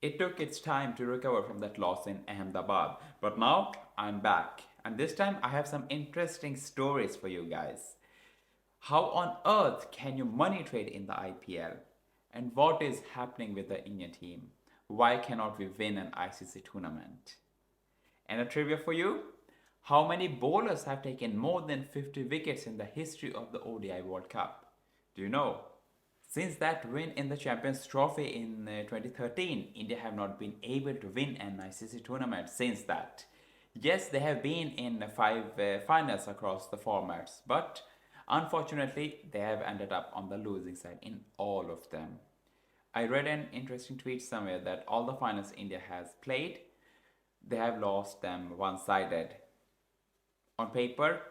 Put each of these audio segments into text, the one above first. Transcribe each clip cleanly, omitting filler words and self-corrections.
It took its time to recover from that loss in Ahmedabad, but now I'm back. And this time I have some interesting stories for you guys. How on earth can you money trade in the IPL? And what is happening with the Indian team? Why cannot we win an ICC tournament? And a trivia for you: how many bowlers have taken more than 50 wickets in the history of the ODI World Cup? Do you know? Since that win in the Champions Trophy in 2013, India have not been able to win an ICC tournament since that. Yes, they have been in five finals across the formats, but unfortunately, they have ended up on the losing side in all of them. I read an interesting tweet somewhere that all the finals India has played, they have lost them one-sided. On paper,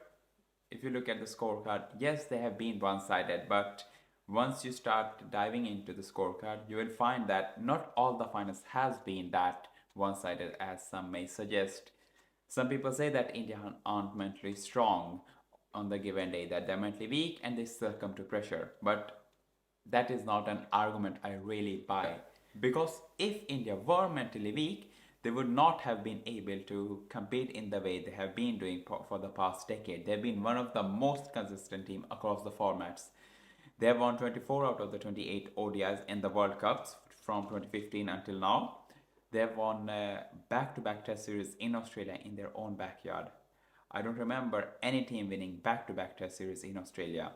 if you look at the scorecard, yes, they have been one-sided, but once you start diving into the scorecard, you will find that not all the finals has been that one-sided as some may suggest. Some people say that India aren't mentally strong on the given day, that they're mentally weak and they succumb to pressure. But that is not an argument I really buy. Because if India were mentally weak, they would not have been able to compete in the way they have been doing for the past decade. They've been one of the most consistent team across the formats. They have won 24 out of the 28 ODIs in the World Cups from 2015 until now. They have won back-to-back Test series in Australia in their own backyard. I don't remember any team winning back-to-back Test series in Australia.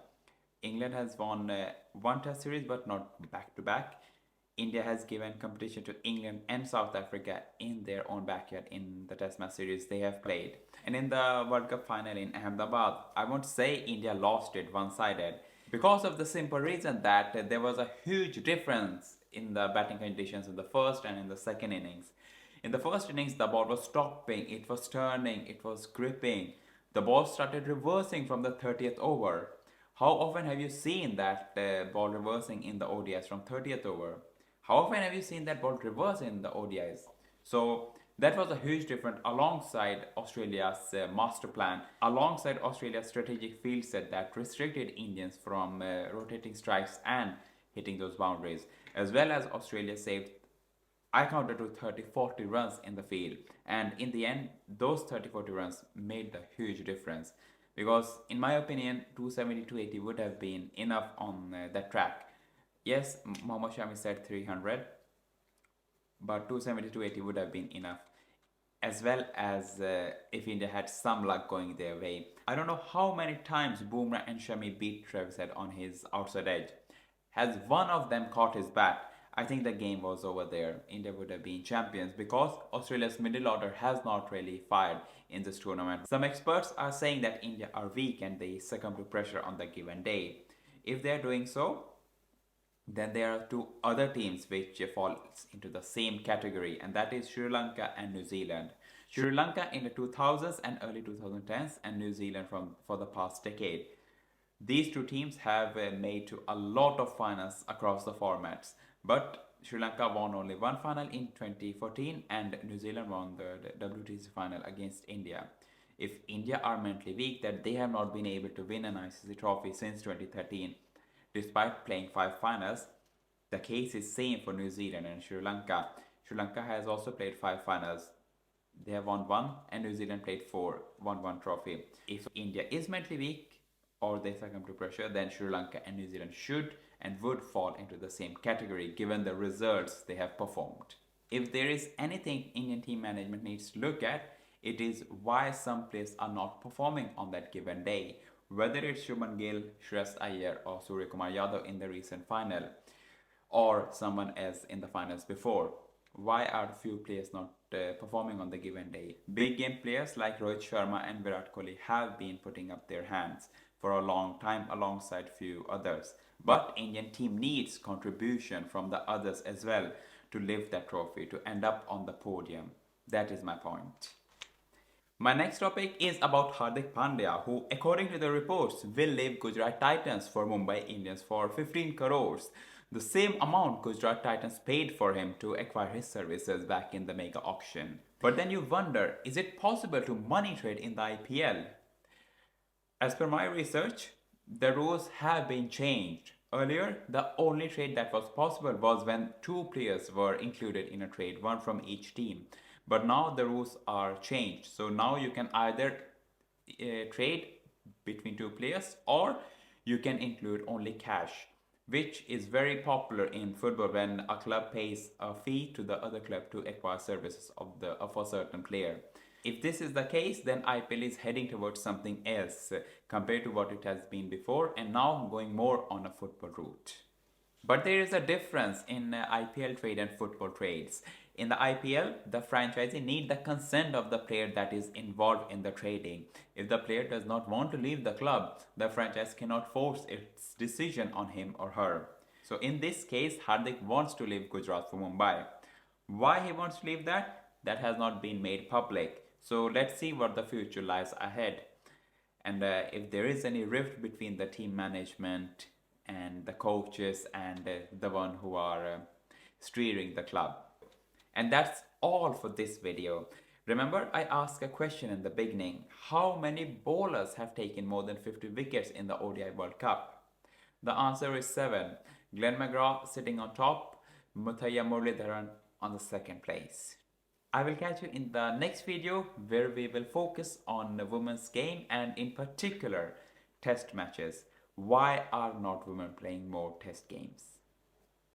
England has won one Test series but not back-to-back. India has given competition to England and South Africa in their own backyard in the Test match series they have played. And in the World Cup final in Ahmedabad, I won't say India lost it one-sided because of the simple reason that there was a huge difference in the batting conditions in the first and in the second innings. In the first innings, the ball was stopping, it was turning, it was gripping. The ball started reversing from the 30th over. How often have you seen that ball reversing in the ODIs from 30th over? How often have you seen that ball reverse in the ODIs? So that was a huge difference alongside Australia's master plan, alongside Australia's strategic field set that restricted Indians from rotating strikes and hitting those boundaries, as well as Australia saved, I counted to 30-40 runs in the field. And in the end, those 30-40 runs made the huge difference. Because in my opinion, 270-280 would have been enough on that track. Yes, Mohammad Shami said 300, but 270-280 would have been enough. As well as if India had some luck going their way. I don't know how many times Bumrah and Shami beat Travis Head on his outside edge. Has one of them caught his bat, I think the game was over there. India would have been champions because Australia's middle order has not really fired in this tournament. Some experts are saying that India are weak and they succumb to pressure on the given day. If they are doing so, then there are two other teams which fall into the same category, and that is Sri Lanka and New Zealand. Sri Lanka in the 2000s and early 2010s, and New Zealand for the past decade. These two teams have made to a lot of finals across the formats, but Sri Lanka won only one final in 2014 and New Zealand won the WTC final against India. If India are mentally weak that they have not been able to win an ICC trophy since 2013, despite playing five finals, the case is same for New Zealand and Sri Lanka. Sri Lanka has also played five finals. They have won one and New Zealand played four, won one trophy. If India is mentally weak or they succumb to pressure, then Sri Lanka and New Zealand should and would fall into the same category given the results they have performed. If there is anything Indian team management needs to look at, it is why some players are not performing on that given day. Whether it's Shubman Gill, Shreyas Iyer or Surya Kumar Yadav in the recent final, or someone else in the finals before. Why are few players not performing on the given day? Big game players like Rohit Sharma and Virat Kohli have been putting up their hands for a long time alongside few others. But Indian team needs contribution from the others as well to lift that trophy, to end up on the podium. That is my point. My next topic is about Hardik Pandya, who, according to the reports, will leave Gujarat Titans for Mumbai Indians for 15 crores, the same amount Gujarat Titans paid for him to acquire his services back in the mega auction. But then you wonder, is it possible to money trade in the IPL? As per my research, the rules have been changed. Earlier, the only trade that was possible was when two players were included in a trade, one from each team. But now the rules are changed. So now you can either trade between two players, or you can include only cash, which is very popular in football when a club pays a fee to the other club to acquire services of a certain player. If this is the case, then IPL is heading towards something else compared to what it has been before, and now going more on a football route. But there is a difference in IPL trade and football trades. In the IPL, the franchisee need the consent of the player that is involved in the trading. If the player does not want to leave the club, the franchise cannot force its decision on him or her. So in this case, Hardik wants to leave Gujarat for Mumbai. Why he wants to leave that has not been made public. So let's see what the future lies ahead. And if there is any rift between the team management and the coaches and the one who are steering the club. And that's all for this video. Remember, I asked a question in the beginning. How many bowlers have taken more than 50 wickets in the ODI World Cup? The answer is 7. Glenn McGrath sitting on top, Muthaiya Muralidharan on the second place. I will catch you in the next video where we will focus on the women's game and in particular test matches. Why are not women playing more test games?